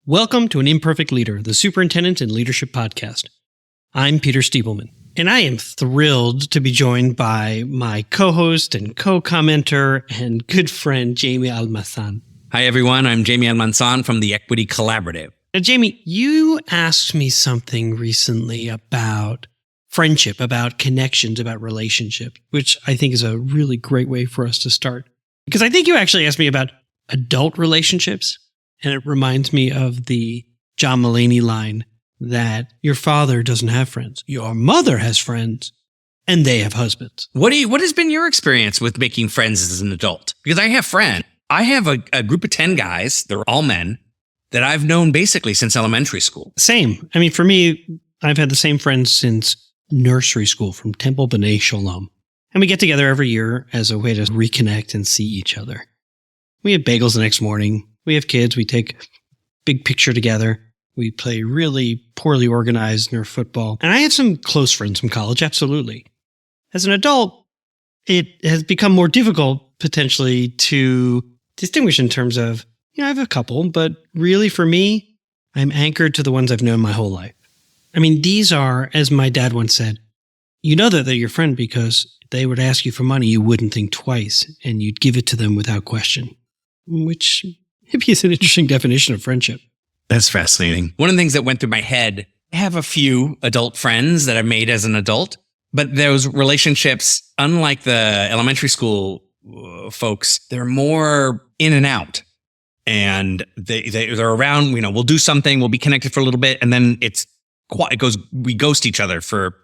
Welcome to An Imperfect Leader, the Superintendents and Leadership Podcast. I'm Peter Stiebelman, and I am thrilled to be joined by my co-host and co-commenter and good friend, Jamie Almanzán. Hi, everyone. I'm Jamie Almanzán from the Equity Collaborative. Now, Jamie, you asked me something recently about friendship, about connections, about relationship, which I think is a really great way for us to start. Because I think you actually asked me about adult relationships. And it reminds me of the John Mulaney line that your father doesn't have friends. Your mother has friends and they have husbands. What has been your experience with making friends as an adult? Because I have friends. I have a group of 10 guys. They're all men that I've known basically since elementary school. Same. I mean, for me, I've had the same friends since nursery school from Temple B'nai Shalom. And we get together every year as a way to reconnect and see each other. We have bagels the next morning. We have kids. We take a big picture together. We play really poorly organized Nerf football. And I have some close friends from college, absolutely. As an adult, it has become more difficult potentially to distinguish in terms of, I have a couple, but really for me, I'm anchored to the ones I've known my whole life. I mean, these are, as my dad once said, you know that they're your friend because they would ask you for money, you wouldn't think twice, and you'd give it to them without question, which maybe is an interesting definition of friendship. That's fascinating. One of the things that went through my head, I have a few adult friends that I've made as an adult, but those relationships, unlike the elementary school folks, they're more in and out. And they're around, we'll do something, we'll be connected for a little bit, and then we ghost each other for,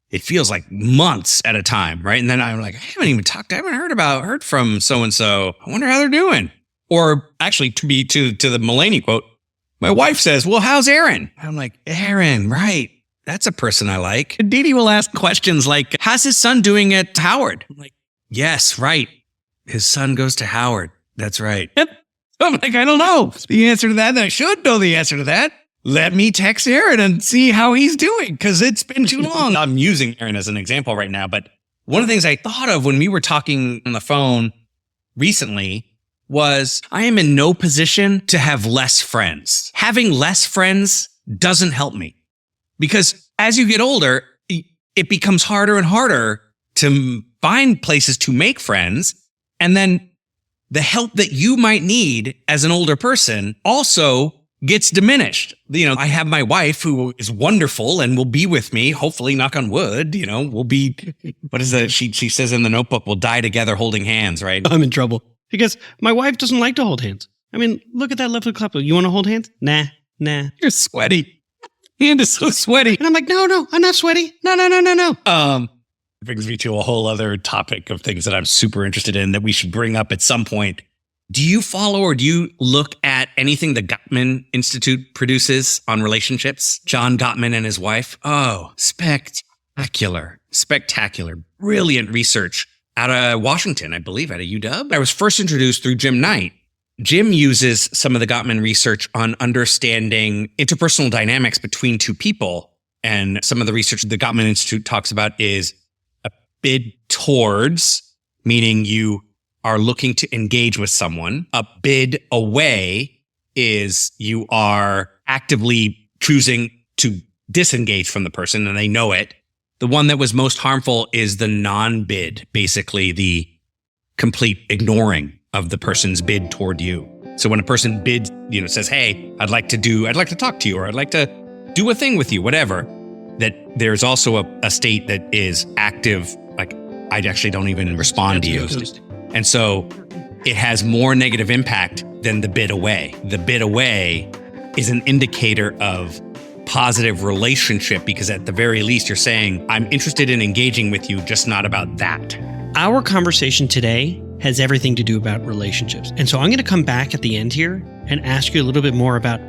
it feels like months at a time, right? And then I'm like, I haven't heard from so-and-so. I wonder how they're doing. Or actually, to the Mulaney quote, my wife says, well, how's Aaron? I'm like, Aaron, right. That's a person I like. And Dee Dee will ask questions like, how's his son doing at Howard? I'm like, yes, right. His son goes to Howard. That's right. Yep. I'm like, I don't know the answer to that. I should know the answer to that. Let me text Aaron and see how he's doing because it's been too long. I'm using Aaron as an example right now. But one of the things I thought of when we were talking on the phone recently was I am in no position to have less friends. Having less friends doesn't help me because as you get older, it becomes harder and harder to find places to make friends. And then the help that you might need as an older person also gets diminished. I have my wife who is wonderful and will be with me, hopefully, knock on wood, we'll be, what is that? She says in the Notebook, we'll die together holding hands, right? I'm in trouble. Because my wife doesn't like to hold hands. I mean, look at that lovely couple. You want to hold hands? Nah. You're sweaty. Hand is so sweaty. And I'm like, no, I'm not sweaty. No. It brings me to a whole other topic of things that I'm super interested in that we should bring up at some point. Do you follow or do you look at anything the Gottman Institute produces on relationships? John Gottman and his wife? Oh, spectacular. Brilliant research. Out of Washington, I believe, out of UW. I was first introduced through Jim Knight. Jim uses some of the Gottman research on understanding interpersonal dynamics between two people. And some of the research the Gottman Institute talks about is a bid towards, meaning you are looking to engage with someone. A bid away is you are actively choosing to disengage from the person and they know it. The one that was most harmful is the non-bid, basically the complete ignoring of the person's bid toward you. So when a person bids, says, hey, I'd like to talk to you, or I'd like to do a thing with you, whatever, that there's also a state that is active, like I actually don't even respond to you. And so it has more negative impact than the bid away. The bid away is an indicator of positive relationship because at the very least you're saying, I'm interested in engaging with you, just not about that. Our conversation today has everything to do about relationships. And so I'm going to come back at the end here and ask you a little bit more about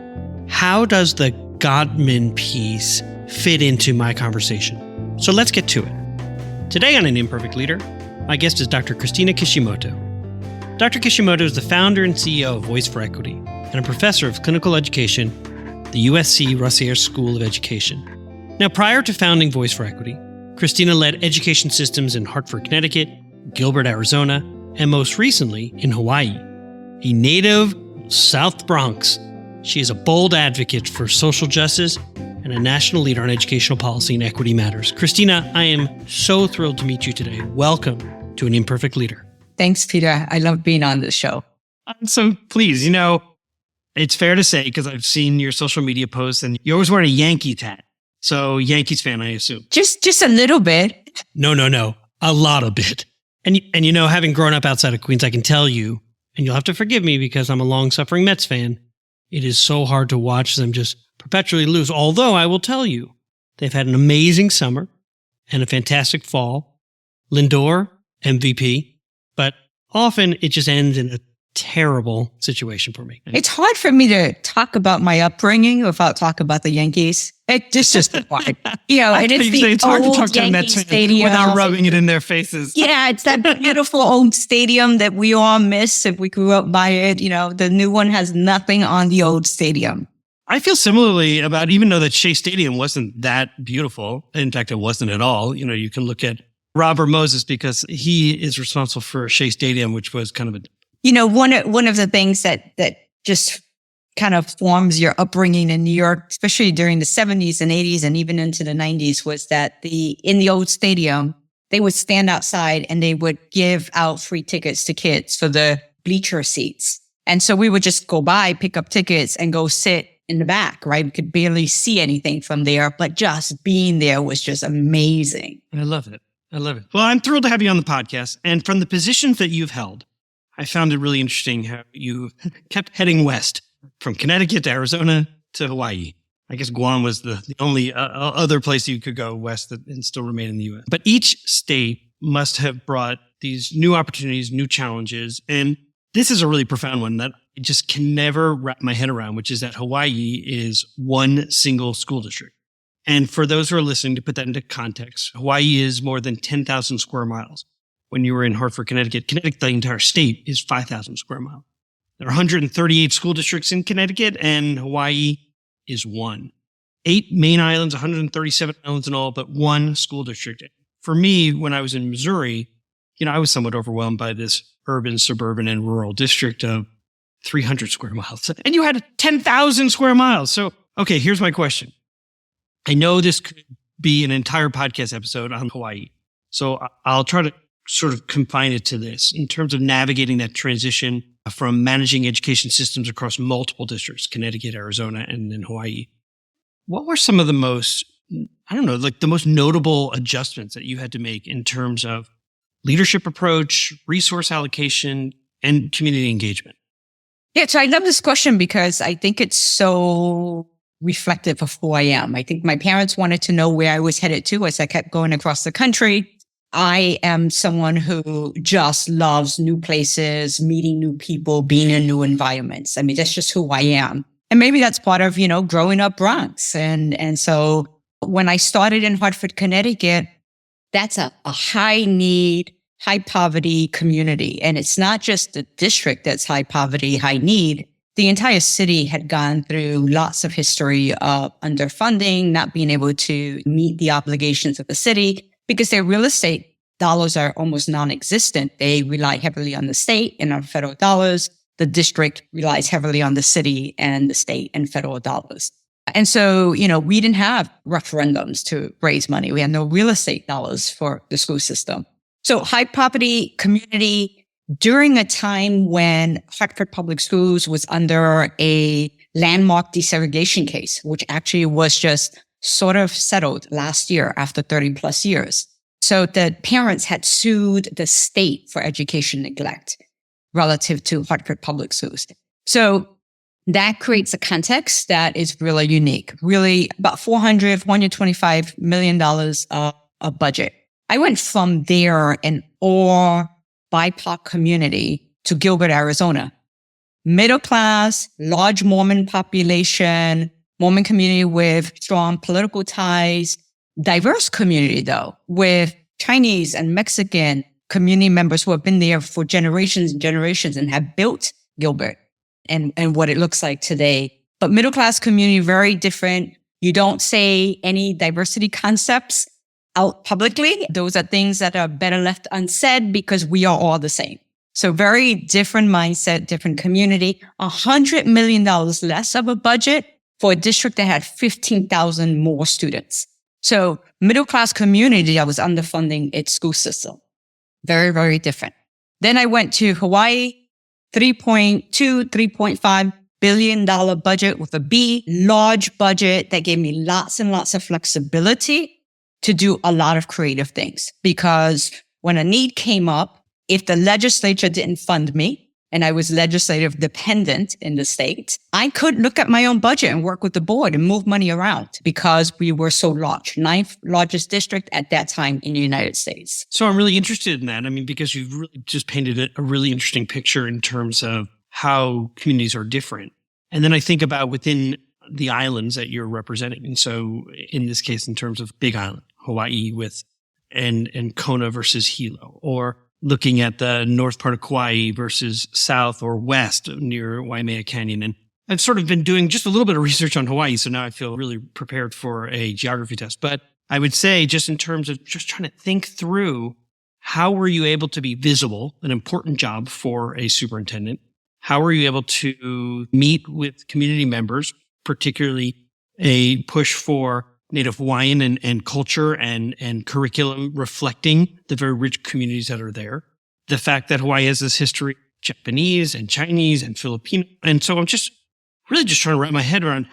how does the Gottman piece fit into my conversation? So let's get to it. Today on An Imperfect Leader, my guest is Dr. Christina Kishimoto. Dr. Kishimoto is the founder and CEO of Voice4Equity and a professor of clinical education the USC Rossier School of Education. Now, prior to founding Voice4Equity, Christina led education systems in Hartford, Connecticut, Gilbert, Arizona, and most recently in Hawaii. A native South Bronx, She is a bold advocate for social justice and a national leader on educational policy and equity matters. Christina, I am so thrilled to meet you today. Welcome to An Imperfect Leader. Thanks, Peter. I love being on this show. I'm so pleased. It's fair to say, because I've seen your social media posts, and you always wear a Yankee tat. So Yankees fan, I assume. Just a little bit. No. A lot of bit. And having grown up outside of Queens, I can tell you, and you'll have to forgive me because I'm a long-suffering Mets fan, it is so hard to watch them just perpetually lose. Although I will tell you, they've had an amazing summer and a fantastic fall. Lindor, MVP. But often it just ends in a terrible situation for me. It's hard for me to talk about my upbringing without talking about the Yankees. It's just hard. And it's hard to old talk to Yankee Mets stadium without rubbing it in their faces. Yeah, it's that beautiful old stadium that we all miss if we grew up by it. The new one has nothing on the old stadium. I feel similarly about, even though that Shea Stadium wasn't that beautiful. In fact, it wasn't at all. You can look at Robert Moses because he is responsible for Shea Stadium, which was kind of a... one of the things that just kind of forms your upbringing in New York, especially during the 70s and 80s and even into the 90s, was that in the old stadium, they would stand outside and they would give out free tickets to kids for the bleacher seats. And so we would just go by, pick up tickets and go sit in the back, right? We could barely see anything from there, but just being there was just amazing. I love it. Well, I'm thrilled to have you on the podcast. And from the positions that you've held, I found it really interesting how you kept heading west from Connecticut to Arizona to Hawaii. I guess Guam was the only other place you could go west and still remain in the U.S. But each state must have brought these new opportunities, new challenges. And this is a really profound one that I just can never wrap my head around, which is that Hawaii is one single school district. And for those who are listening, to put that into context, Hawaii is more than 10,000 square miles. When you were in Hartford, Connecticut, the entire state is 5,000 square miles. There are 138 school districts in Connecticut, and Hawaii is one. 8 main islands, 137 islands in all, but one school district. For me, when I was in Missouri, I was somewhat overwhelmed by this urban, suburban, and rural district of 300 square miles. And you had 10,000 square miles. So, okay, here's my question. I know this could be an entire podcast episode on Hawaii. So I'll try to sort of confine it to this in terms of navigating that transition from managing education systems across multiple districts, Connecticut, Arizona, and then Hawaii. What were some of the most, the most notable adjustments that you had to make in terms of leadership approach, resource allocation, and community engagement? Yeah, so I love this question because I think it's so reflective of who I am. I think my parents wanted to know where I was headed to as I kept going across the country. I am someone who just loves new places, meeting new people, being in new environments. I mean, that's just who I am. And maybe that's part of, growing up Bronx. And so when I started in Hartford, Connecticut, that's a high need, high poverty community. And it's not just the district that's high poverty, high need. The entire city had gone through lots of history of underfunding, not being able to meet the obligations of the city, because their real estate dollars are almost non-existent. They rely heavily on the state and on federal dollars. The district relies heavily on the city and the state and federal dollars. And so, we didn't have referendums to raise money. We had no real estate dollars for the school system. So high poverty community during a time when Hartford Public Schools was under a landmark desegregation case, which actually was just sort of settled last year after 30 plus years. So the parents had sued the state for education neglect relative to Hartford Public Schools. So that creates a context that is really unique, really about $425 million of budget. I went from there, an all BIPOC community, to Gilbert, Arizona. Middle class, large Mormon population, Mormon community with strong political ties, diverse community though, with Chinese and Mexican community members who have been there for generations and generations and have built Gilbert and what it looks like today. But middle class community, very different. You don't say any diversity concepts out publicly. Those are things that are better left unsaid because we are all the same. So very different mindset, different community, $100 million less of a budget for a district that had 15,000 more students. So middle-class community that was underfunding its school system. Very, very different. Then I went to Hawaii, $3.5 billion budget with a B, large budget that gave me lots and lots of flexibility to do a lot of creative things. Because when a need came up, if the legislature didn't fund me, and I was legislative dependent in the state, I could look at my own budget and work with the board and move money around because we were so large, 9th largest district at that time in the United States. So I'm really interested in that. I mean, because you've really just painted a really interesting picture in terms of how communities are different. And then I think about within the islands that you're representing. And so in this case, in terms of Big Island, Hawaii and Kona versus Hilo, or looking at the north part of Kauai versus south or west near Waimea Canyon. And I've sort of been doing just a little bit of research on Hawaii, so now I feel really prepared for a geography test. But I would say just in terms of just trying to think through, how were you able to be visible, an important job for a superintendent? How were you able to meet with community members, particularly a push for Native Hawaiian and culture and curriculum reflecting the very rich communities that are there. The fact that Hawaii has this history, Japanese and Chinese and Filipino. And so I'm just really just trying to wrap my head around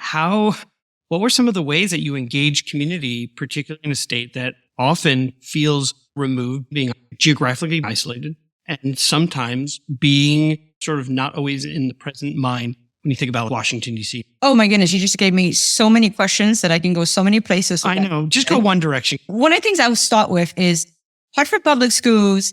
what were some of the ways that you engage community, particularly in a state that often feels removed, being geographically isolated, and sometimes being sort of not always in the present mind when you think about Washington, D.C. Oh my goodness, you just gave me so many questions that I can go so many places. I know, just go one direction. One of the things I will start with is Hartford Public Schools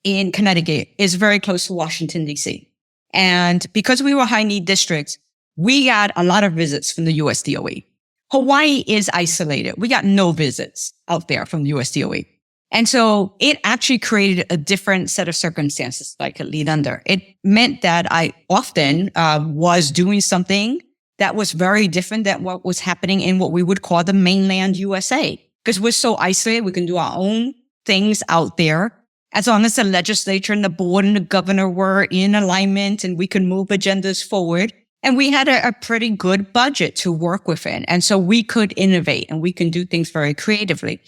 in Connecticut is very close to Washington, D.C. And because we were high-need districts, we got a lot of visits from the U.S. DOE. Hawaii is isolated. We got no visits out there from the U.S. DOE. And so it actually created a different set of circumstances that I could lead under. It meant that I often was doing something that was very different than what was happening in what we would call the mainland USA. Because we're so isolated, we can do our own things out there. As long as the legislature and the board and the governor were in alignment and we could move agendas forward. And we had a pretty good budget to work within. And so we could innovate and we can do things very creatively.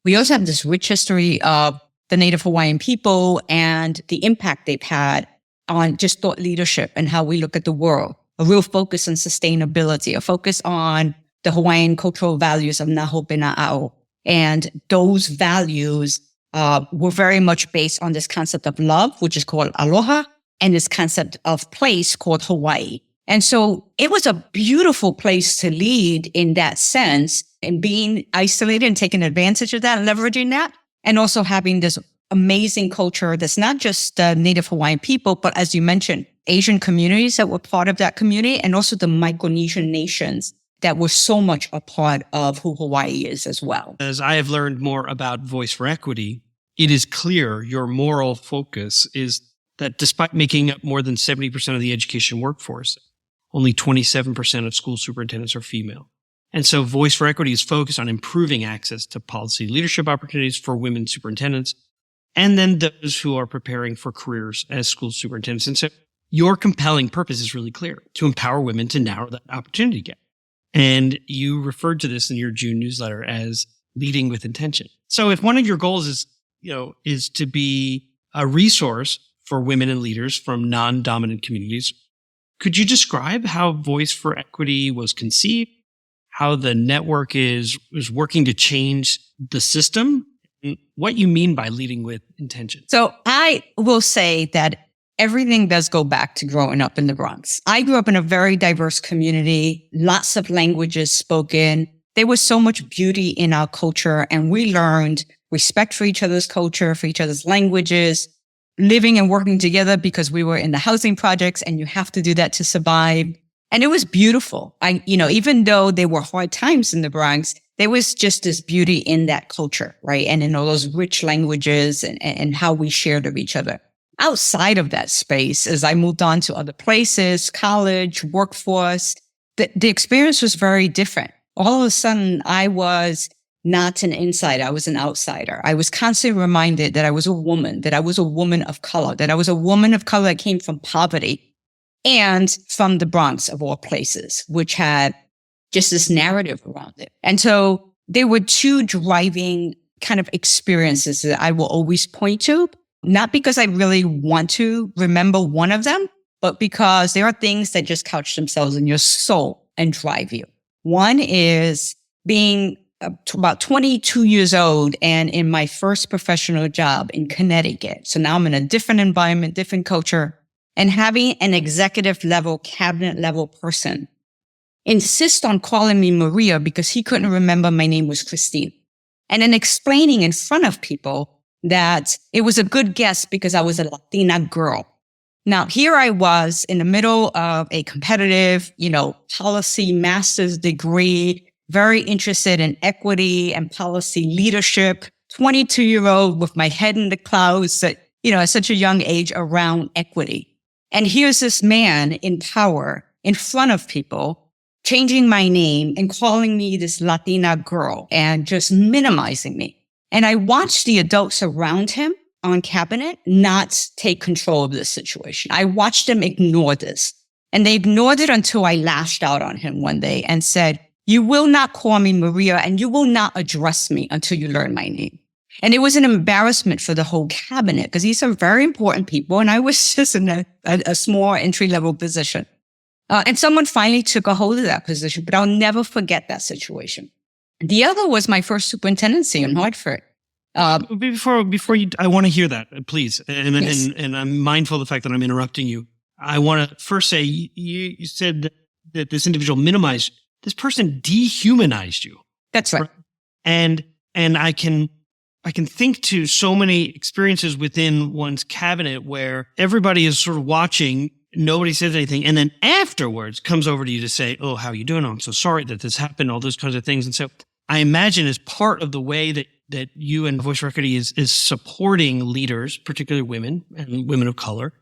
We also have this rich history of the Native Hawaiian people and the impact they've had on just thought leadership and how we look at the world. A real focus on sustainability, a focus on the Hawaiian cultural values of Naho Bena'au. And those values were very much based on this concept of love, which is called aloha, and this concept of place called Hawaii. And so it was a beautiful place to lead in that sense, and being isolated and taking advantage of that and leveraging that, and also having this amazing culture that's not just the Native Hawaiian people, but as you mentioned, Asian communities that were part of that community, and also the Micronesian nations that were so much a part of who Hawaii is as well. As I have learned more about Voice4Equity, it is clear your moral focus is that despite making up more than 70% of the education workforce, only 27% of school superintendents are female. And so Voice4Equity is focused on improving access to policy leadership opportunities for women superintendents, and then those who are preparing for careers as school superintendents. And so your compelling purpose is really clear: to empower women to narrow that opportunity gap. And you referred to this in your June newsletter as leading with intention. So if one of your goals is to be a resource for women and leaders from non-dominant communities, could you describe how Voice4Equity was conceived, how the network is working to change the system, and what you mean by leading with intention? So I will say that everything does go back to growing up in the Bronx. I grew up in a very diverse community, lots of languages spoken. There was so much beauty in our culture, and we learned respect for each other's culture, for each other's languages, living and working together because we were in the housing projects, and you have to do that to survive. And it was beautiful. Even though there were hard times in the Bronx, there was just this beauty in that culture, right? And in all those rich languages and how we shared with each other. Outside of that space, as I moved on to other places, college, workforce, the experience was very different. All of a sudden, I was not an insider. I was an outsider. I was constantly reminded that I was a woman, that I was a woman of color, that I was a woman of color that came from poverty and from the Bronx of all places, which had just this narrative around it. And so there were two driving kind of experiences that I will always point to, not because I really want to remember one of them, but because there are things that just couch themselves in your soul and drive you. One is being about 22 years old and in my first professional job in Connecticut. So now I'm in a different environment, different culture, and having an executive level, cabinet level person insist on calling me Maria because he couldn't remember my name was Christine. And then explaining in front of people that it was a good guess because I was a Latina girl. Now, here I was in the middle of a competitive, policy master's degree, very interested in equity and policy leadership, 22-year-old with my head in the clouds at such a young age around equity. And here's this man in power in front of people, changing my name and calling me this Latina girl and just minimizing me. And I watched the adults around him on cabinet not take control of this situation. I watched them ignore this. And they ignored it until I lashed out on him one day and said, "You will not call me Maria and you will not address me until you learn my name." And it was an embarrassment for the whole cabinet because these are very important people. And I was just in a small entry-level position. And someone finally took a hold of that position, but I'll never forget that situation. The other was my first superintendency in Hartford. Before you, I want to hear that, please. Yes. And I'm mindful of the fact that I'm interrupting you. I want to first say you said that this individual minimized, this person dehumanized you. That's right. And I can think to so many experiences within one's cabinet where everybody is sort of watching, nobody says anything, and then afterwards comes over to you to say, "Oh, how are you doing? Oh, I'm so sorry that this happened," all those kinds of things. And so I imagine as part of the way that you and Voice4Equity is supporting leaders, particularly women and women of color,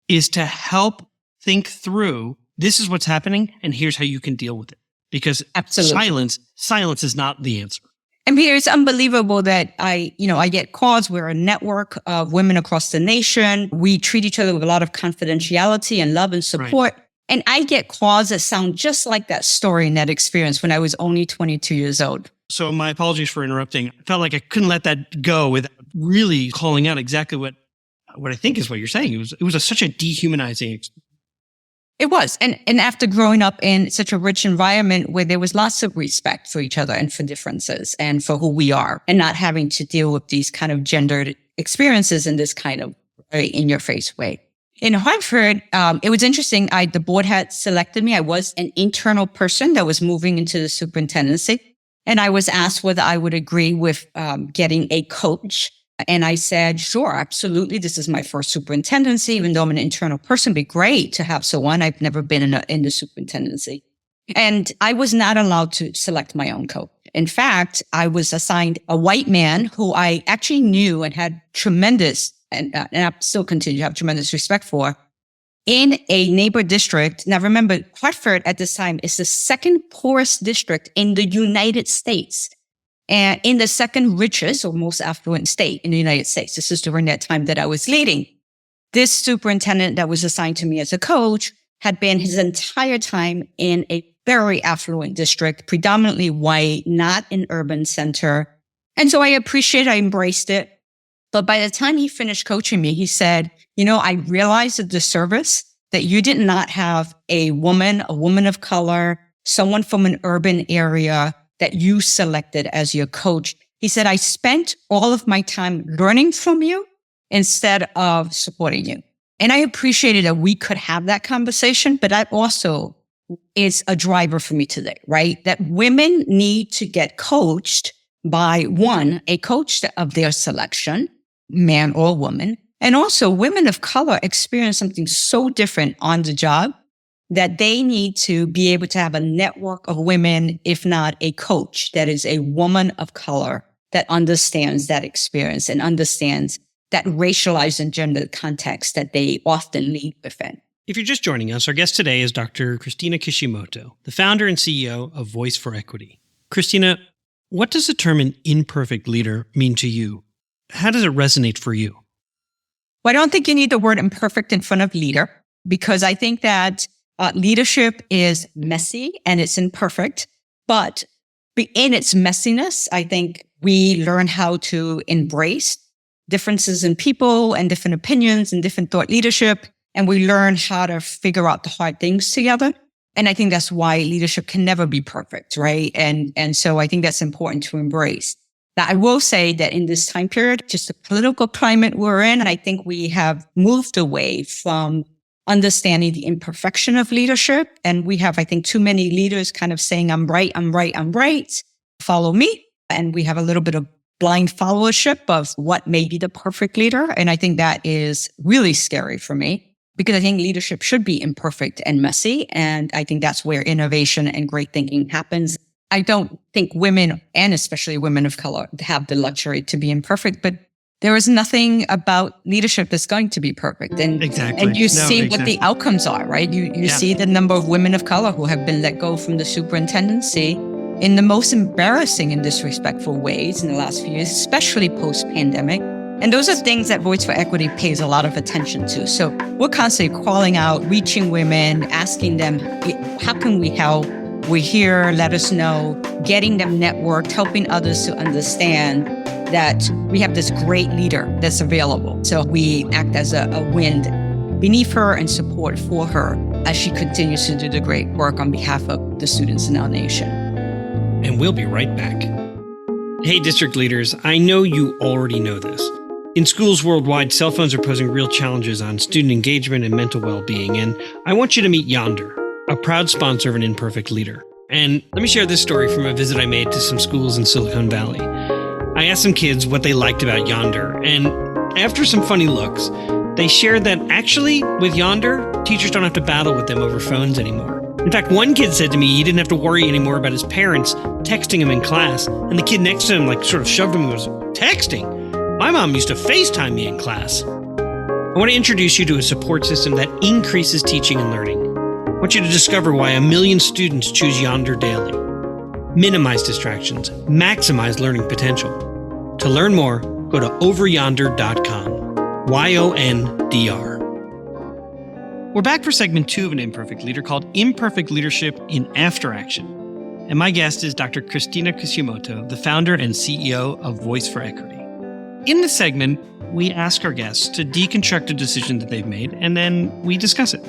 is to help think through, this is what's happening and here's how you can deal with it. Because Absolutely. silence is not the answer. And Peter, it's unbelievable that I get calls. We're a network of women across the nation. We treat each other with a lot of confidentiality and love and support. Right. And I get calls that sound just like that story and that experience when I was only 22 years old. So my apologies for interrupting. I felt like I couldn't let that go without really calling out exactly what I think is what you're saying. It was such a dehumanizing experience. It was. And after growing up in such a rich environment where there was lots of respect for each other and for differences and for who we are and not having to deal with these kind of gendered experiences in this kind of very in-your-face way. In Hartford, it was interesting. The board had selected me. I was an internal person that was moving into the superintendency. And I was asked whether I would agree with getting a coach. And I said, sure, absolutely. This is my first superintendency. Even though I'm an internal person, it'd be great to have someone. I've never been in the superintendency. And I was not allowed to select my own coach. In fact, I was assigned a white man who I actually knew and had tremendous, and I still continue to have tremendous respect for, in a neighbor district. Now, remember, Hartford at this time is the second poorest district in the United States and in the second richest or most affluent state in the United States. This is during that time that I was leading. This superintendent that was assigned to me as a coach had been his entire time in a very affluent district, predominantly white, not an urban center. And so I embraced it. But by the time he finished coaching me, he said, I realized the disservice that you did not have a woman of color, someone from an urban area that you selected as your coach. He said, I spent all of my time learning from you instead of supporting you. And I appreciated that we could have that conversation, but that also is a driver for me today, right? That women need to get coached by one, a coach of their selection, man or woman. And also women of color experience something so different on the job that they need to be able to have a network of women, if not a coach that is a woman of color that understands that experience and understands that racialized and gendered context that they often lead within. If you're just joining us, our guest today is Dr. Christina Kishimoto, the founder and CEO of Voice4Equity. Christina, What does the term an imperfect leader mean to you? How does it resonate for you? Well, I don't think you need the word imperfect in front of leader, because I think that leadership is messy and it's imperfect. But in its messiness, I think we learn how to embrace differences in people and different opinions and different thought leadership. And we learn how to figure out the hard things together. And I think that's why leadership can never be perfect, right? And so I think that's important to embrace. Now, I will say that in this time period, just the political climate we're in, I think we have moved away from understanding the imperfection of leadership. And we have, I think, too many leaders kind of saying, I'm right, follow me. And we have a little bit of blind followership of what may be the perfect leader. And I think that is really scary for me, because I think leadership should be imperfect and messy. And I think that's where innovation and great thinking happens. I don't think women, and especially women of color, have the luxury to be imperfect, but there is nothing about leadership that's going to be perfect. And, Exactly. And you see what the outcomes are, right? You see the number of women of color who have been let go from the superintendency in the most embarrassing and disrespectful ways in the last few years, especially post-pandemic. And those are things that Voice4Equity pays a lot of attention to. So we're constantly calling out, reaching women, asking them, how can we help? We're here, let us know, getting them networked, helping others to understand that we have this great leader that's available. So we act as a wind beneath her and support for her as she continues to do the great work on behalf of the students in our nation. And we'll be right back. Hey, district leaders, I know you already know this. In schools worldwide, cell phones are posing real challenges on student engagement and mental well-being, and I want you to meet Yonder, a proud sponsor of An Imperfect Leader. And let me share this story from a visit I made to some schools in Silicon Valley. I asked some kids what they liked about Yonder, and after some funny looks, they shared that actually, with Yonder, teachers don't have to battle with them over phones anymore. In fact, one kid said to me he didn't have to worry anymore about his parents texting him in class, and the kid next to him sort of shoved him and goes, "Texting? My mom used to FaceTime me in class." I want to introduce you to a support system that increases teaching and learning. I want you to discover why 1 million students choose Yonder daily. Minimize distractions, maximize learning potential. To learn more, go to overyonder.com. YONDR. We're back for segment 2 of An Imperfect Leader called Imperfect Leadership in After Action. And my guest is Dr. Christina Kishimoto, the founder and CEO of Voice4Equity. In this segment, we ask our guests to deconstruct a decision that they've made, and then we discuss it.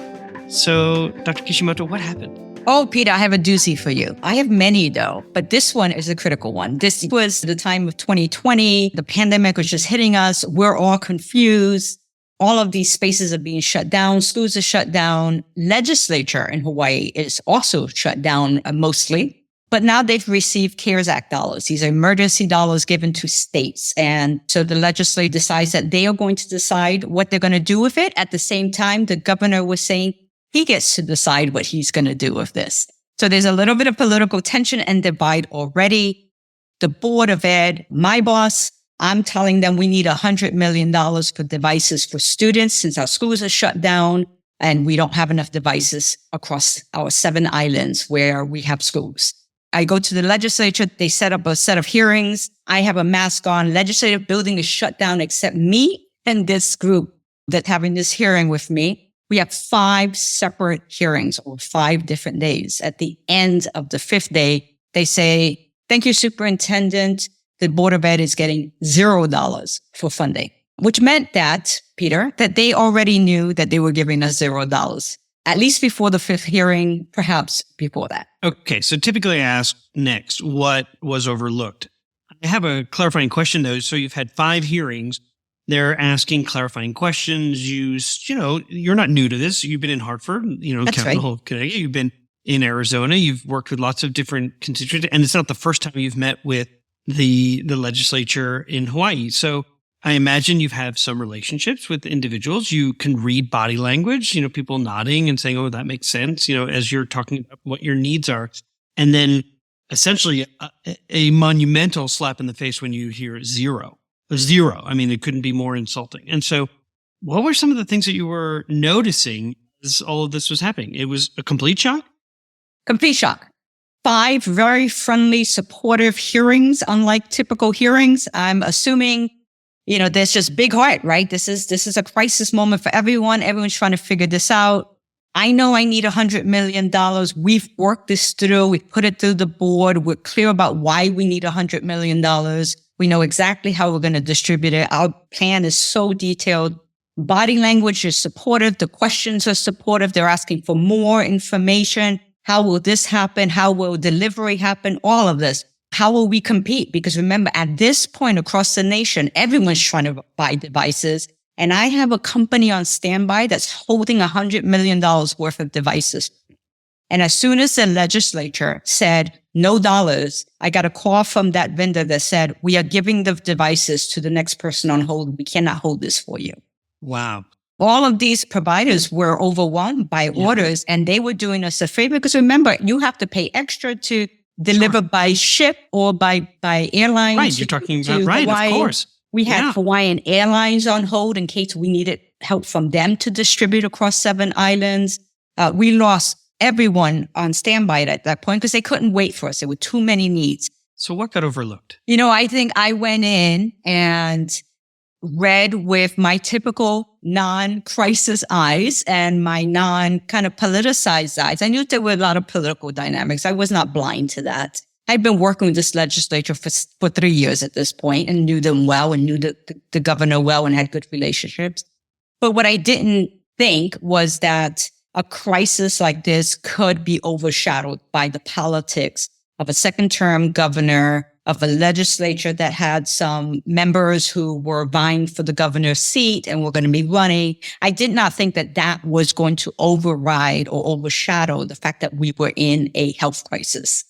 So, Dr. Kishimoto, what happened? Oh, Peter, I have a doozy for you. I have many, though, but this one is a critical one. This was the time of 2020. The pandemic was just hitting us. We're all confused. All of these spaces are being shut down. Schools are shut down. Legislature in Hawaii is also shut down mostly. But now they've received CARES Act dollars. These are emergency dollars given to states. And so the legislature decides that they are going to decide what they're going to do with it. At the same time, the governor was saying he gets to decide what he's going to do with this. So there's a little bit of political tension and divide already. The Board of Ed, my boss, I'm telling them we need $100 million for devices for students since our schools are shut down and we don't have enough devices across our 7 islands where we have schools. I go to the legislature. They set up a set of hearings. I have a mask on. Legislative building is shut down except me and this group that's having this hearing with me. We have 5 separate hearings over 5 different days. At the end of the 5th day, they say, "Thank you, Superintendent. The Board of Ed is getting $0 for funding," which meant that, Peter, that they already knew that they were giving us $0, at least before the 5th hearing, perhaps before that. Okay, so typically I ask next, what was overlooked? I have a clarifying question, though. So you've had 5 hearings. They're asking clarifying questions. You're not new to this. You've been in Hartford, That's capital right. of Connecticut. You've been in Arizona. You've worked with lots of different constituents. And it's not the first time you've met with the legislature in Hawaii. So I imagine you've had some relationships with individuals. You can read body language, people nodding and saying, "Oh, that makes sense," as you're talking about what your needs are. And then essentially a monumental slap in the face when you hear zero. I mean, it couldn't be more insulting. And so what were some of the things that you were noticing as all of this was happening? It was a complete shock? Complete shock. 5 very friendly, supportive hearings, unlike typical hearings. I'm assuming, there's just big heart, right? This is a crisis moment for everyone. Everyone's trying to figure this out. I know I need $100 million. We've worked this through. We've put it through the board. We're clear about why we need $100 million. We know exactly how we're going to distribute it. Our plan is so detailed. Body language is supportive. The questions are supportive. They're asking for more information. How will this happen? How will delivery happen? All of this. How will we compete? Because remember, at this point across the nation, everyone's trying to buy devices. And I have a company on standby that's holding $100 million worth of devices. And as soon as the legislature said no dollars, I got a call from that vendor that said, we are giving the devices to the next person on hold. We cannot hold this for you. Wow. All of these providers were overwhelmed by orders, and they were doing us a favor because remember, you have to pay extra to deliver by ship or by airlines. Right. You're talking about, right, of course. We had Hawaiian Airlines on hold in case we needed help from them to distribute across 7 islands. We lost everyone on standby at that point because they couldn't wait for us. There were too many needs. So what got overlooked? I think I went in and read with my typical non-crisis eyes and my non-kind of politicized eyes. I knew there were a lot of political dynamics. I was not blind to that. I'd been working with this legislature for 3 years at this point and knew them well and knew the governor well and had good relationships. But what I didn't think was that a crisis like this could be overshadowed by the politics of a second-term governor, of a legislature that had some members who were vying for the governor's seat and were going to be running. I did not think that was going to override or overshadow the fact that we were in a health crisis.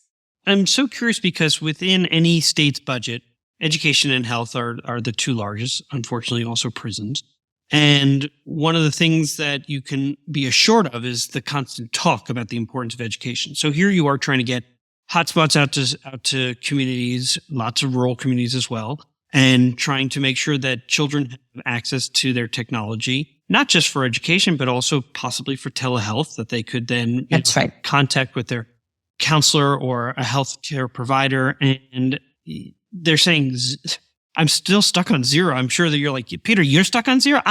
I'm so curious because within any state's budget, education and health are the 2 largest, unfortunately also prisons. And one of the things that you can be assured of is the constant talk about the importance of education. So here you are trying to get hotspots out to communities, lots of rural communities as well, and trying to make sure that children have access to their technology, not just for education, but also possibly for telehealth, that they could then right. contact with their counselor or a healthcare provider. And they're saying, I'm still stuck on 0. I'm sure that you're like, Peter, you're stuck on 0?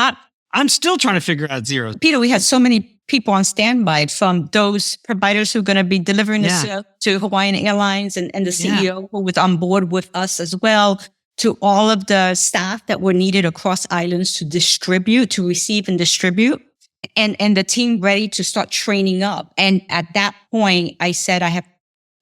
I'm still trying to figure out 0. Peter, we had so many people on standby from those providers who are going to be delivering this to Hawaiian Airlines and the CEO who was on board with us as well, to all of the staff that were needed across islands to receive and distribute. And the team ready to start training up. And at that point, I said, I have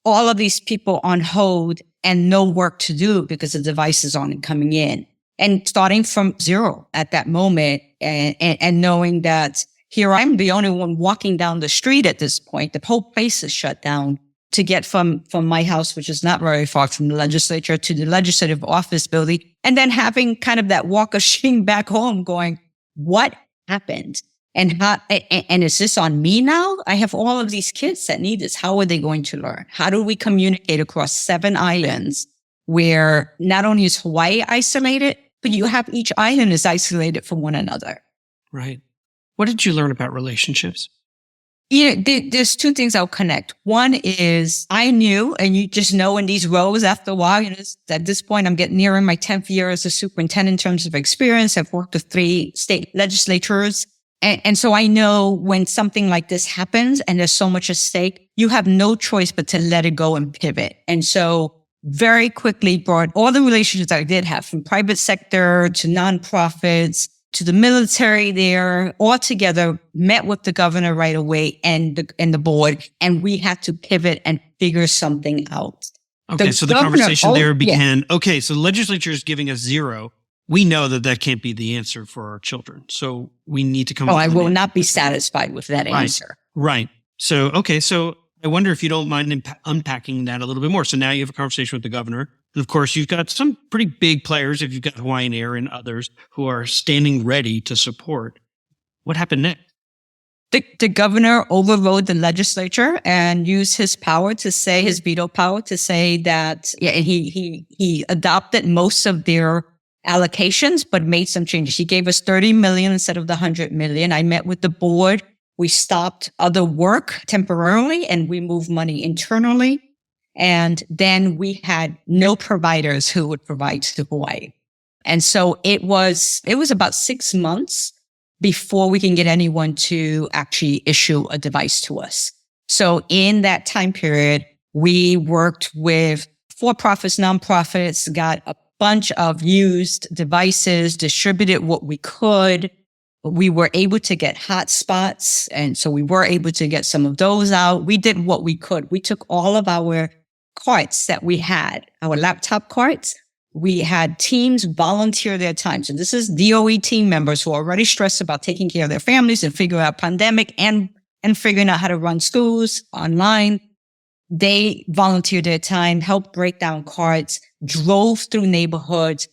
all of these people on hold and no work to do because the devices aren't coming in. And starting from 0 at that moment and knowing that here I'm the only one walking down the street at this point. The whole place is shut down to get from my house, which is not very far from the legislature, to the legislative office building. And then having kind of that walk of shame back home going, what happened? And is this on me now? I have all of these kids that need this. How are they going to learn? How do we communicate across 7 islands where not only is Hawaii isolated, but you have each island is isolated from one another? Right. What did you learn about relationships? There's 2 things I'll connect. One is I knew, and you just know in these roles after a while, at this point, I'm getting nearing my 10th year as a superintendent in terms of experience. I've worked with 3 state legislatures. And so I know when something like this happens and there's so much at stake, you have no choice but to let it go and pivot. And so very quickly brought all the relationships that I did have from private sector to nonprofits to the military there, all together, met with the governor right away and the board. And we had to pivot and figure something out. Okay, so the conversation there began, okay, so the legislature is giving us 0. We know that can't be the answer for our children. So we need to come up with I will not be satisfied with that answer. Right. So, okay. So I wonder if you don't mind unpacking that a little bit more. So now you have a conversation with the governor. And of course, you've got some pretty big players. If you've got Hawaiian Air and others who are standing ready to support. What happened next? The governor overrode the legislature and used his power to say, his veto power to say that, and he adopted most of their allocations, but made some changes. He gave us $30 million instead of the $100 million. I met with the board. We stopped other work temporarily and we moved money internally. And then we had no providers who would provide to Hawaii. And so it was about 6 months before we can get anyone to actually issue a device to us. So in that time period, we worked with for-profits, nonprofits, got a bunch of used devices, distributed what we could. We were able to get hotspots. And so we were able to get some of those out. We did what we could. We took all of our carts that we had, our laptop carts. We had teams volunteer their time. So this is DOE team members who are already stressed about taking care of their families and figuring out pandemic and figuring out how to run schools online. They volunteered their time, helped break down carts, drove through neighborhoods,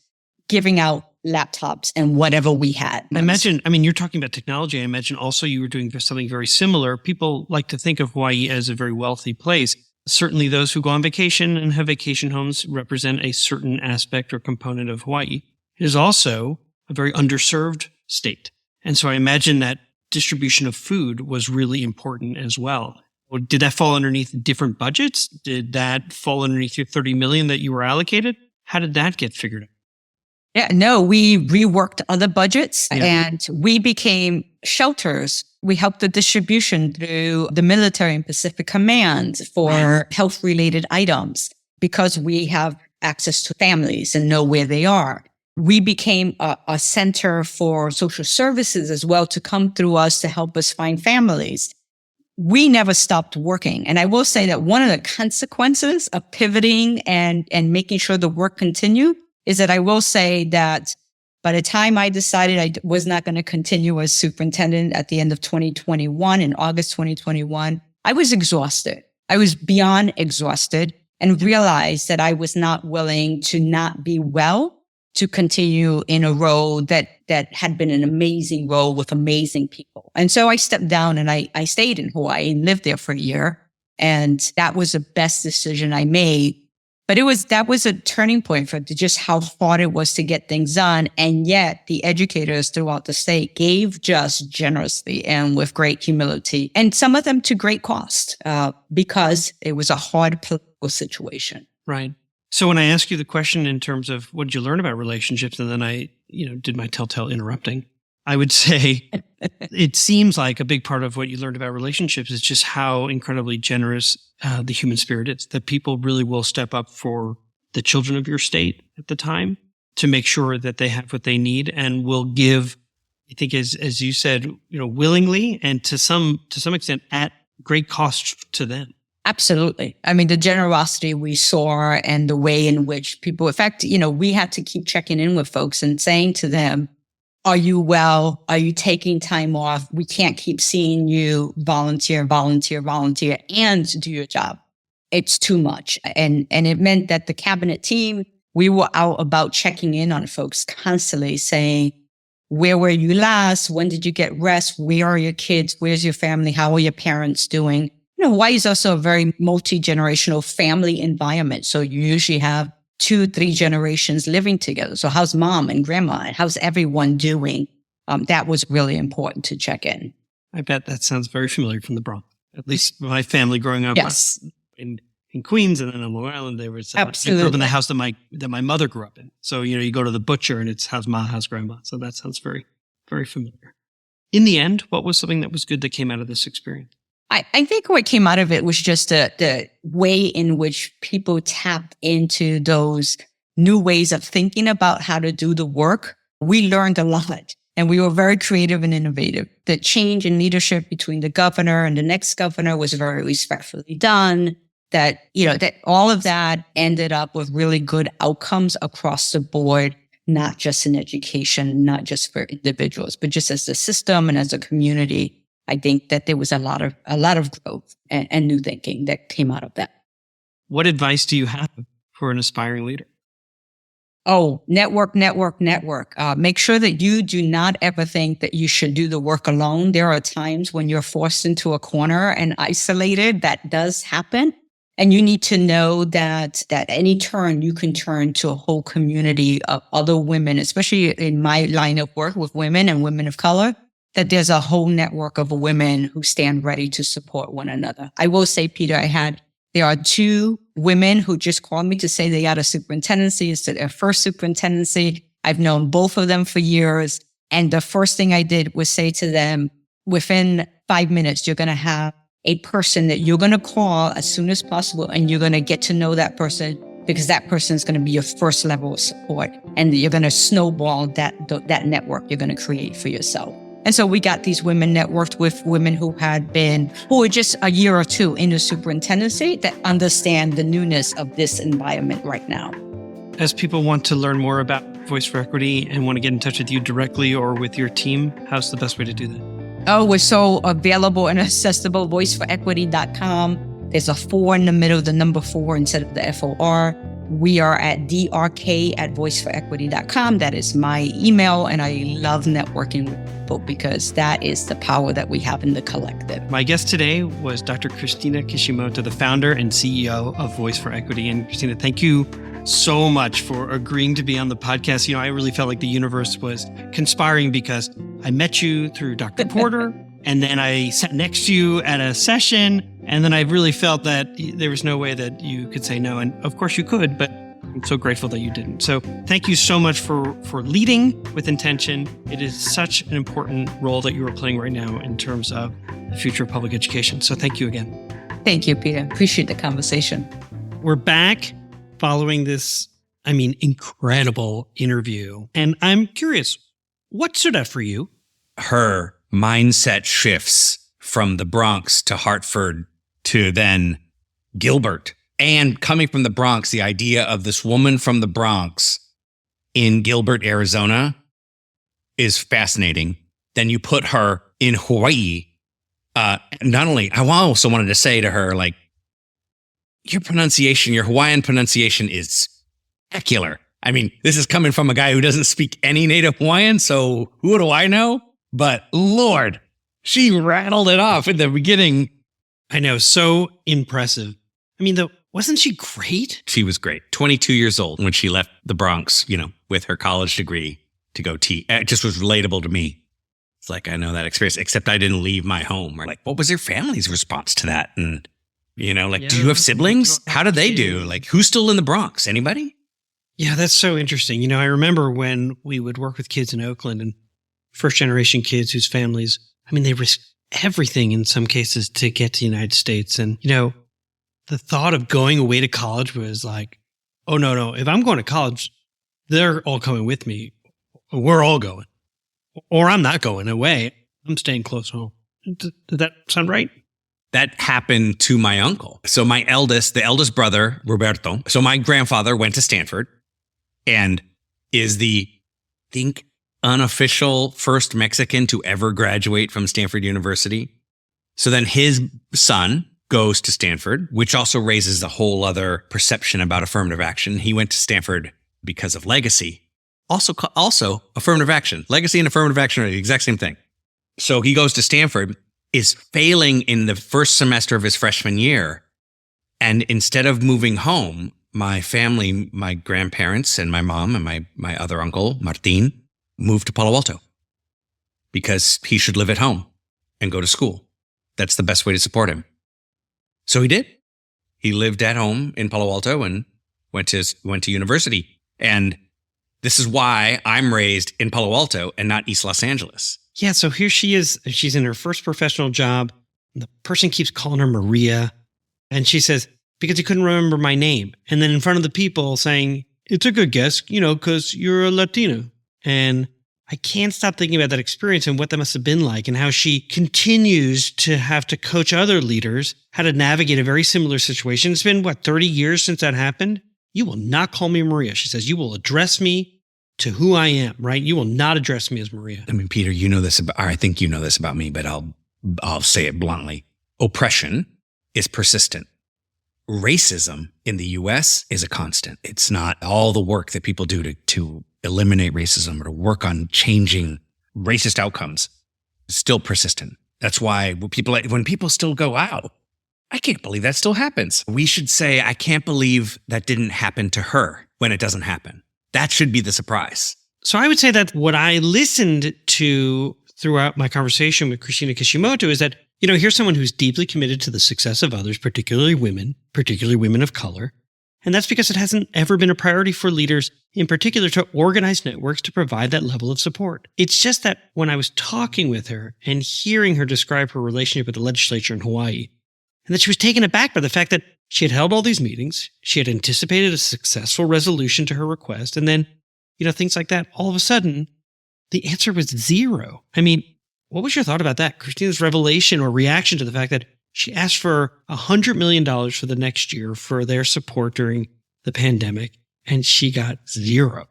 giving out laptops and whatever we had. I imagine, you're talking about technology. I imagine also you were doing something very similar. People like to think of Hawaii as a very wealthy place. Certainly those who go on vacation and have vacation homes represent a certain aspect or component of Hawaii. It is also a very underserved state. And so I imagine that distribution of food was really important as well. Did that fall underneath different budgets? Did that fall underneath your $30 million that you were allocated? How did that get figured out? Yeah, no, we reworked other budgets and we became shelters. We helped the distribution through the military and Pacific Command for health-related items because we have access to families and know where they are. We became a center for social services as well to come through us to help us find families. We never stopped working. And I will say that one of the consequences of pivoting and making sure the work continued is that I will say that by the time I decided I was not going to continue as superintendent at the end of 2021, in August 2021, I was exhausted. I was beyond exhausted and realized that I was not willing to not be well to continue in a role that had been an amazing role with amazing people. And so I stepped down and I stayed in Hawaii and lived there for a year. And that was the best decision I made. But that was a turning point for just how hard it was to get things done. And yet the educators throughout the state gave just generously and with great humility, and some of them to great cost, because it was a hard political situation. Right. So when I ask you the question in terms of what did you learn about relationships, and then I, did my telltale interrupting, I would say it seems like a big part of what you learned about relationships is just how incredibly generous the human spirit is, that people really will step up for the children of your state at the time to make sure that they have what they need and will give, I think, as you said, willingly and to some extent at great cost to them. Absolutely. I mean, the generosity we saw and the way in which people, in fact, we had to keep checking in with folks and saying to them, are you well? Are you taking time off? We can't keep seeing you volunteer and do your job. It's too much. And it meant that the cabinet team, we were out about checking in on folks constantly saying, where were you last? When did you get rest? Where are your kids? Where's your family? How are your parents doing? Hawaii is also a very multi-generational family environment. So you usually have 2-3 generations living together. So how's mom and grandma? How's everyone doing? That was really important to check in. I bet that sounds very familiar from the Bronx. At least my family growing up in Queens and then on Long Island, they were I grew up in the house that my mother grew up in. So, you go to the butcher and it's how's ma, how's grandma. So that sounds very, very familiar. In the end, what was something that was good that came out of this experience? I think what came out of it was just the way in which people tap into those new ways of thinking about how to do the work. We learned a lot and we were very creative and innovative. The change in leadership between the governor and the next governor was very respectfully done. That all of that ended up with really good outcomes across the board, not just in education, not just for individuals, but just as a system and as a community. I think that there was a lot of growth and new thinking that came out of that. What advice do you have for an aspiring leader? Oh, network. Make sure that you do not ever think that you should do the work alone. There are times when you're forced into a corner and isolated. That does happen. And you need to know that at any turn, you can turn to a whole community of other women, especially in my line of work with women and women of color, that there's a whole network of women who stand ready to support one another. I will say, Peter, there are 2 women who just called me to say they got a superintendency. It's their first superintendency. I've known both of them for years. And the first thing I did was say to them, within 5 minutes, you're going to have a person that you're going to call as soon as possible, and you're going to get to know that person, because that person is going to be your first level of support. And you're going to snowball that network you're going to create for yourself. And so we got these women networked with women who were just a year or two in the superintendency that understand the newness of this environment right now. As people want to learn more about Voice for Equity and want to get in touch with you directly or with your team, how's the best way to do that? Oh, we're so available and accessible, voice4equity.com. There's a 4 in the middle, the number 4 instead of the FOR. We are at drk@voice4equity.com. That is my email, and I love networking with people because that is the power that we have in the collective. My guest today was Dr. Christina Kishimoto, the founder and CEO of Voice for Equity. And Christina, thank you so much for agreeing to be on the podcast. You know, I really felt like the universe was conspiring because I met you through Dr. Porter, and then I sat next to you at a session, and then I really felt that there was no way that you could say no. And of course you could, but I'm so grateful that you didn't. So thank you so much for leading with intention. It is such an important role that you are playing right now in terms of the future of public education. So thank you again. Thank you, Peter. Appreciate the conversation. We're back following this, incredible interview. And I'm curious, what stood out for you? Her mindset shifts from the Bronx to Hartford to then Gilbert. And coming from the Bronx, the idea of this woman from the Bronx in Gilbert, Arizona is fascinating. Then you put her in Hawaii. Not only, I also wanted to say to her, like, your Hawaiian pronunciation is spectacular. I mean, this is coming from a guy who doesn't speak any native Hawaiian, so who do I know? But Lord, she rattled it off in the beginning. I know, so impressive. Wasn't she great? She was great. 22 years old when she left the Bronx, with her college degree to go teach. It just was relatable to me. It's like, I know that experience, except I didn't leave my home. Or like, what was your family's response to that? And, do you have siblings? How did they do? Like, who's still in the Bronx? Anybody? Yeah, that's so interesting. I remember when we would work with kids in Oakland and first generation kids whose families, they risk everything in some cases to get to the United States. And, the thought of going away to college was like, oh, no. If I'm going to college, they're all coming with me. We're all going. Or I'm not going away. I'm staying close home. Did that sound right? That happened to my uncle. So the eldest brother, Roberto. So my grandfather went to Stanford and is the, unofficial first Mexican to ever graduate from Stanford University. So then his son goes to Stanford, which also raises a whole other perception about affirmative action. He went to Stanford because of legacy. Also affirmative action. Legacy and affirmative action are the exact same thing. So he goes to Stanford, is failing in the first semester of his freshman year. And instead of moving home, my family, my grandparents and my mom and my other uncle, Martin, moved to Palo Alto because he should live at home and go to school. That's the best way to support him. So he did. He lived at home in Palo Alto and went to university. And this is why I'm raised in Palo Alto and not East Los Angeles. Yeah, so here she is. She's in her first professional job. The person keeps calling her Maria. And she says, because he couldn't remember my name. And then in front of the people saying, it's a good guess, because you're a Latina. And I can't stop thinking about that experience and what that must have been like and how she continues to have to coach other leaders how to navigate a very similar situation. It's been, 30 years since that happened? You will not call me Maria. She says, you will address me to who I am, right? You will not address me as Maria. Peter, I think you know this about me, but I'll say it bluntly. Oppression is persistent. Racism in the U.S. is a constant. It's not all the work that people do to eliminate racism or to work on changing racist outcomes. It's still persistent. That's why when people still go, wow, I can't believe that still happens. We should say, I can't believe that didn't happen to her when it doesn't happen. That should be the surprise. So I would say that what I listened to throughout my conversation with Christina Kishimoto is that Here's someone who's deeply committed to the success of others, particularly women of color. And that's because it hasn't ever been a priority for leaders, in particular, to organize networks to provide that level of support. It's just that when I was talking with her and hearing her describe her relationship with the legislature in Hawaii, and that she was taken aback by the fact that she had held all these meetings, she had anticipated a successful resolution to her request, and then, things like that, all of a sudden, the answer was zero. I mean, what was your thought about that? Christina's revelation or reaction to the fact that she asked for $100 million for the next year for their support during the pandemic, and she got zero.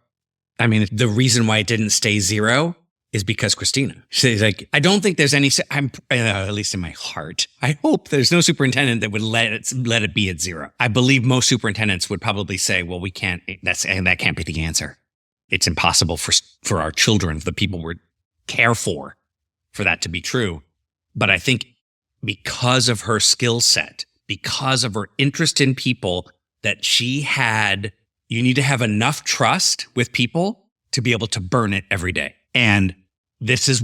I mean, the reason why it didn't stay zero is because Christina. She's like, I don't think there's any, at least in my heart, I hope there's no superintendent that would let it be at zero. I believe most superintendents would probably say, well, we can't, that can't be the answer. It's impossible for our children, the people we care for that to be true. But I think because of her skill set, because of her interest in people, that she had, you need to have enough trust with people to be able to burn it every day. And this is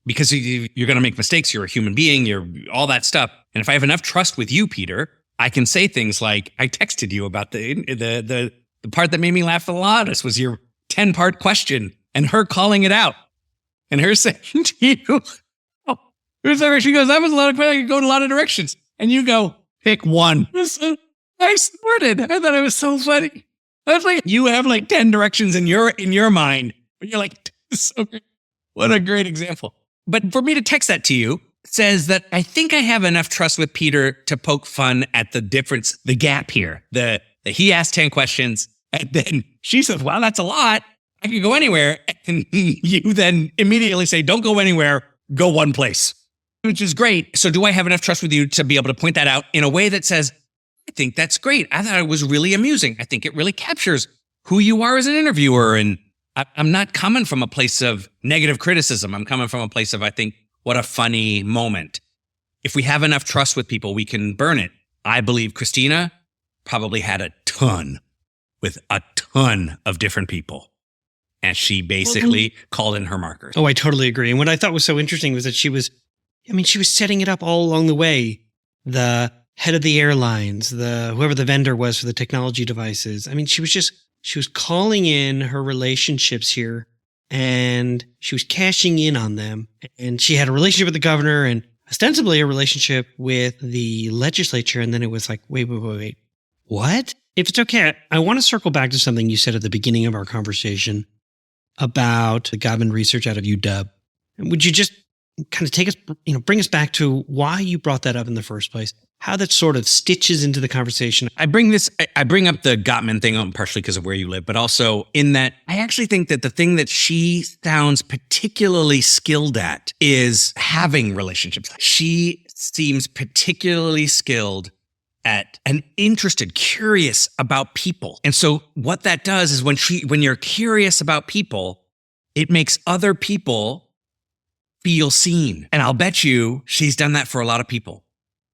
because you're going to make mistakes. You're a human being. You're all that stuff. And if I have enough trust with you, Peter, I can say things like, I texted you about the part that made me laugh the loudest was your 10-part question and her calling it out and her saying to you, she goes, that was a lot of questions. I could go in a lot of directions. And you go, pick one. I snorted. I thought it was so funny. I was like, you have like 10 directions in your mind. But you're like, this is so great. What a great example. But for me to text that to you says that I think I have enough trust with Peter to poke fun at the difference, the gap here. That he asked 10 questions and then she says, wow, that's a lot. I could go anywhere. And you then immediately say, don't go anywhere. Go one place. Which is great. So do I have enough trust with you to be able to point that out in a way that says, I think that's great. I thought it was really amusing. I think it really captures who you are as an interviewer. And I'm not coming from a place of negative criticism. I'm coming from a place of, I think, what a funny moment. If we have enough trust with people, we can burn it. I believe Christina probably had a ton of different people. And she basically called in her markers. Oh, I totally agree. And what I thought was so interesting was that she was setting it up all along the way. The head of the airlines, whoever the vendor was for the technology devices. I mean, she was calling in her relationships here and she was cashing in on them. And she had a relationship with the governor and ostensibly a relationship with the legislature. And then it was like, wait. What? If it's okay, I want to circle back to something you said at the beginning of our conversation about the Godman research out of UW. And would you just kind of take us, bring us back to why you brought that up in the first place, how that sort of stitches into the conversation? I bring up the Gottman thing partially because of where you live, but also in that I actually think that the thing that she sounds particularly skilled at is having relationships. She seems particularly skilled at and interested, curious about people. And so what that does is when you're curious about people, it makes other people feel seen. And I'll bet you she's done that for a lot of people.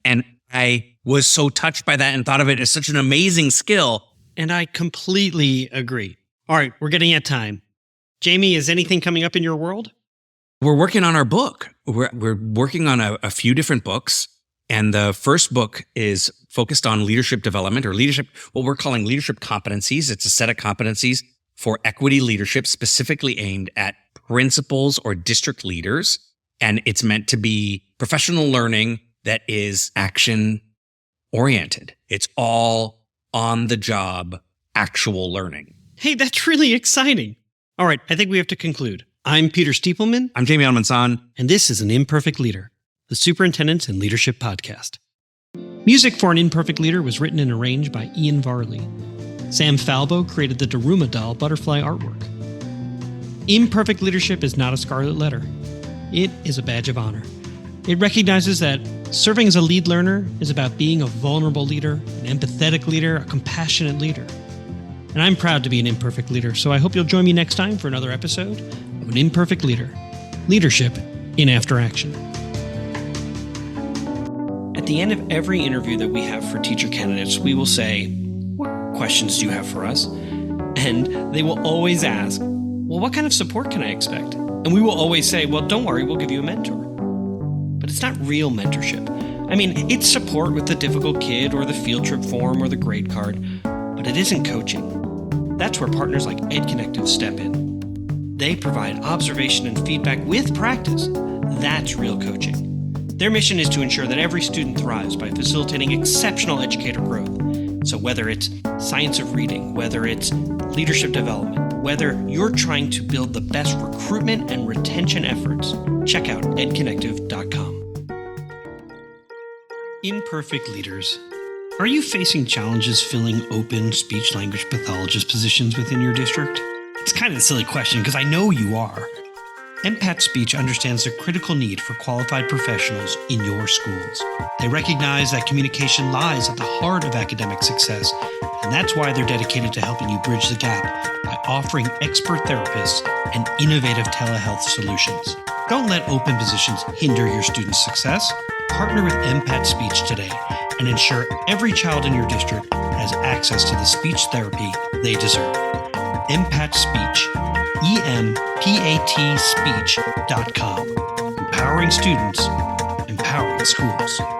And I was so touched by that and thought of it as such an amazing skill. And I completely agree. All right, we're getting at time. Jamie, is anything coming up in your world? We're working on our book. We're working on a few different books. And the first book is focused on leadership development or leadership, what we're calling leadership competencies. It's a set of competencies for equity leadership specifically aimed at principals or district leaders. And it's meant to be professional learning that is action oriented. It's all on the job, actual learning. Hey, that's really exciting. All right, I think we have to conclude. I'm Peter Stiepelman. I'm Jamie Almanzán. And this is An Imperfect Leader, the Superintendents and Leadership Podcast. Music for An Imperfect Leader was written and arranged by Ian Varley. Sam Falbo created the Daruma doll butterfly artwork. Imperfect leadership is not a scarlet letter. It is a badge of honor. It recognizes that serving as a lead learner is about being a vulnerable leader, an empathetic leader, a compassionate leader. And I'm proud to be an imperfect leader, so I hope you'll join me next time for another episode of An Imperfect Leader, Leadership in After Action. At the end of every interview that we have for teacher candidates, we will say, what questions do you have for us? And they will always ask, well, what kind of support can I expect? And we will always say, well, don't worry, we'll give you a mentor. But but it's not real mentorship. I mean, it's support with the difficult kid or the field trip form or the grade card, but it isn't coaching. That's where partners like EdConnective step in. They provide observation and feedback with practice. That's real coaching. Their mission is to ensure that every student thrives by facilitating exceptional educator growth. So whether it's science of reading, whether it's leadership development, whether you're trying to build the best recruitment and retention efforts, check out edconnective.com. Imperfect leaders. Are you facing challenges filling open speech-language pathologist positions within your district? It's kind of a silly question because I know you are. MPAT Speech understands the critical need for qualified professionals in your schools. They recognize that communication lies at the heart of academic success, and that's why they're dedicated to helping you bridge the gap by offering expert therapists and innovative telehealth solutions. Don't let open positions hinder your students' success. Partner with MPAT Speech today and ensure every child in your district has access to the speech therapy they deserve. MPAT Speech. EMPAT Speech.com. Empowering students, empowering schools.